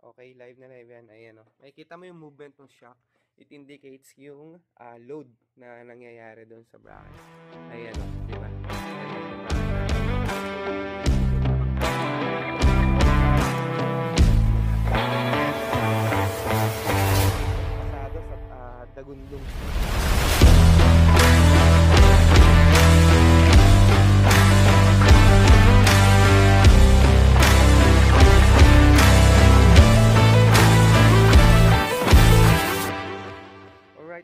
Okay, live na live yan. Ayan, oh. Makikita mo yung movement ng shock. It indicates yung load na nangyayari doon sa bracket. Ayan, oh. Di ba? Pasado sa Dagundong.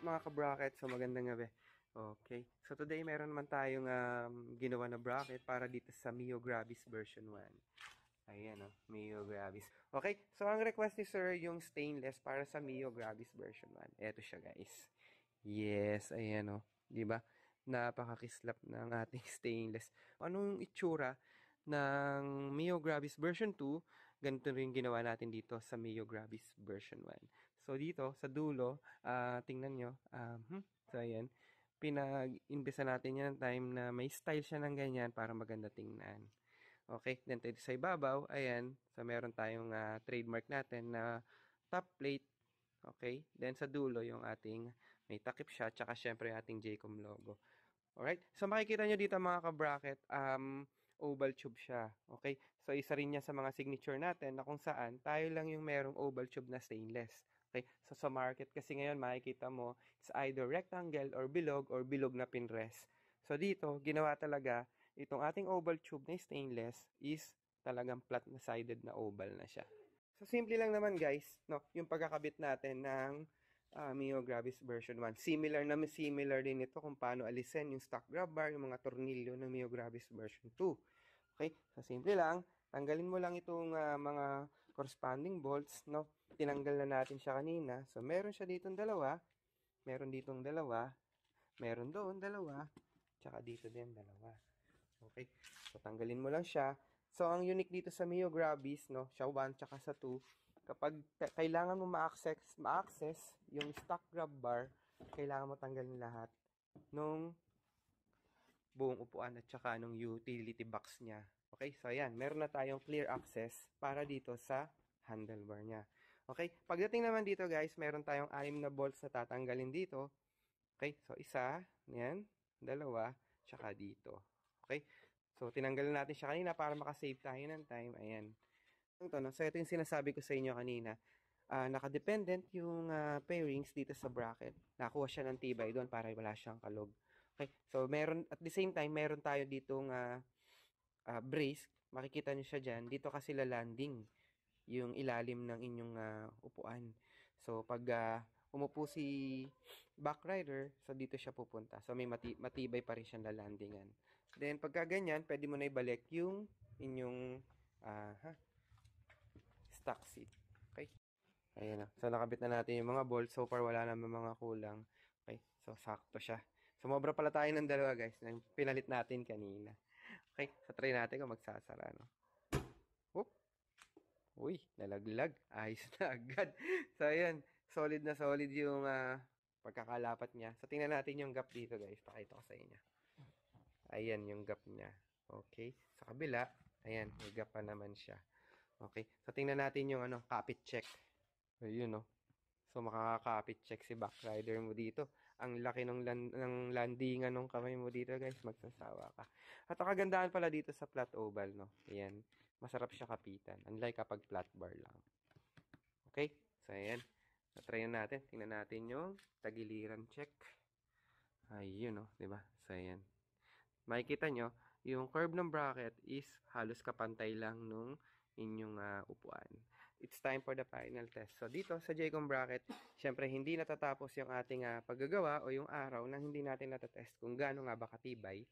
Mga ka-bracket, so magandang gabi. Okay, so today meron naman tayong ginawa na bracket para dito sa Mio Gravis version 1. Ayan o, Mio Gravis. Okay, so ang request ni sir yung stainless para sa Mio Gravis version 1. Eto siya guys. Yes, ayan o. Diba? Napakakislap ng ating stainless. Anong itsura ng Mio Gravis version 2? Ganito rin ginawa natin dito sa Mio Gravis version 1. So dito sa dulo, tingnan nyo, so ayan, pinag-imbesa natin yan ng time na may style siya ng ganyan para maganda tingnan. Okay, then dito sa ibabaw, ayan, so meron tayong trademark natin na top plate. Okay, then sa dulo yung ating may takip siya, tsaka syempre ating JCOM logo. Alright, so makikita nyo dito mga ka-bracket, oval tube siya. Okay, so isa rin niya sa mga signature natin na kung saan tayo lang yung merong oval tube na stainless. Okay, so sa market kasi ngayon makikita mo it's either rectangle or bilog na pinrest. So dito, ginawa talaga itong ating oval tube na stainless is talagang flat na sided na oval na siya. So simple lang naman guys, no, yung pagkakabit natin ng Mio Gravis version 1. Similar din ito kung paano alisin yung stock grab bar, yung mga tornilyo ng Mio Gravis version 2. Okay, so simple lang, tanggalin mo lang itong mga corresponding bolts, no? Tinanggal na natin siya kanina. So, meron siya ditong dalawa. Meron ditong dalawa. Meron doon dalawa. Tsaka dito din dalawa. Okay. So, tanggalin mo lang siya. So, ang unique dito sa Mio Gravis, no? Siya 1 tsaka sa 2. Kapag kailangan mo ma-access yung stock grab bar, kailangan mo tanggalin lahat nung buong upuan at tsaka nung utility box niya. Okay. So, ayan. Meron na tayong clear access para dito sa handlebar niya. Okay, pagdating naman dito guys, meron tayong 6 na bolts na tatanggalin dito. Okay, so isa, yan, dalawa, tsaka dito. Okay, so tinanggalan natin siya kanina para makasave tayo ng time. Ayan. So ito yung sinasabi ko sa inyo kanina. Naka-dependent yung pairings dito sa bracket. Nakuha siya ng tibay doon para wala siyang kalog. Okay, so meron, at the same time, meron tayo ditong brace. Makikita nyo siya dyan. Dito kasi lalanding yung ilalim ng inyong upuan. So, pag umupo si back rider, so dito siya pupunta. So, may matibay pa rin siyang lalandingan. Then, pagka ganyan, pwede mo na ibalik yung inyong stock seat. Okay? Ayan na. So, nakabit na natin yung mga bolts. So far, wala naman mga kulang. Okay? So, sakto siya. Sumobra pala tayo ng dalawa, guys. Nang pinalit natin kanina. Okay? So, try natin kung magsasara, no? Uy, nalaglag. Ayos na agad. So, ayan. Solid na solid yung pagkakalapat niya. So, tingnan natin yung gap dito, guys. Pakita ko sa inyo. Ayan yung gap niya. Okay. Sa kabila, ayan. May gap pa naman siya. Okay. So, tingnan natin yung kapit check. Ayun, no. So, makakapit check si back rider mo dito. Ang laki ng landingan ng kamay mo dito, guys. Magsasawa ka. At ang kagandahan pala dito sa flat oval, no. Ayan. Masarap siya kapitan. Unlike kapag flat bar lang. Okay? So, ayan. Try natin. Tingnan natin yung tagiliran check. Ayun, no? Diba? So, ayan. Makikita nyo, yung curve ng bracket is halos kapantay lang nung inyong upuan. It's time for the final test. So, dito sa JCOM bracket, syempre hindi natatapos yung ating paggagawa o yung araw na hindi natin natatest kung gaano nga ba katibay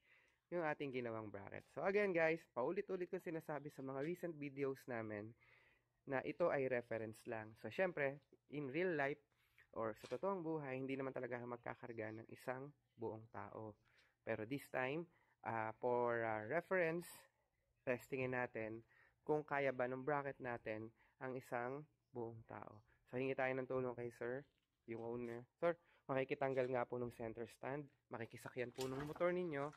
yung ating ginawang bracket. So again guys, paulit-ulit ko sinasabi sa mga recent videos namin na ito ay reference lang. So syempre, in real life or sa totoong buhay, hindi naman talaga magkakarga ng isang buong tao. Pero this time, for reference, testingin natin kung kaya ba ng bracket natin ang isang buong tao. So hingi tayo ng tulong kay sir, yung owner. Sir, makikitanggal nga po ng center stand, makikisakyan po ng motor ninyo,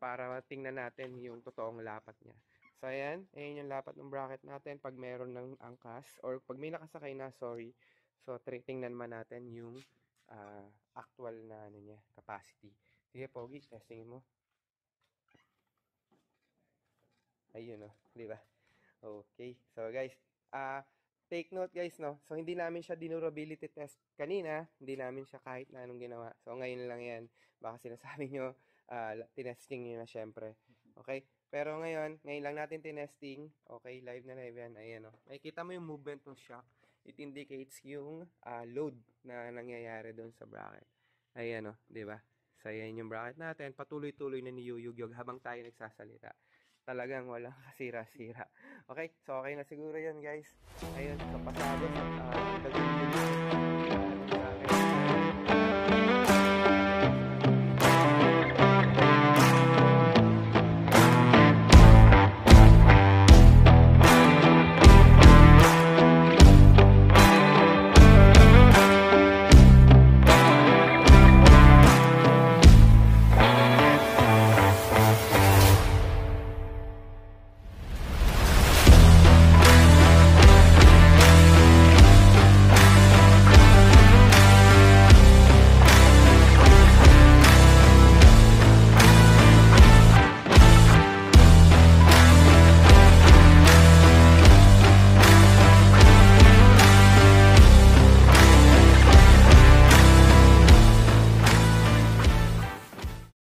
para tingnan natin yung totoong lapat niya. So, ayan. Ayan yung lapat ng bracket natin pag meron ng angkas or pag may nakasakay na, sorry. So, tingnan man natin yung actual na ano niya, capacity. Sige, Pogi, testing mo. Ayun, no? Di ba? Okay. So, guys, take note, guys, no? So, hindi namin siya dinurability test kanina. Hindi namin siya kahit na anong ginawa. So, ngayon lang yan. Baka sinasabi nyo, tinesting nyo na syempre. Okay? Pero ngayon lang natin tinesting. Okay, live na live yan. Ayan, no? Makikita mo yung movement ng shock. It indicates yung load na nangyayari doon sa bracket. Ayan, no? Di ba? So, ayan yung bracket natin. Patuloy-tuloy na niyuyugyog habang tayo nagsasalita. Talagang walang kasira-sira. Okay, so okay na siguro yan, guys. Ayun, so pasado sa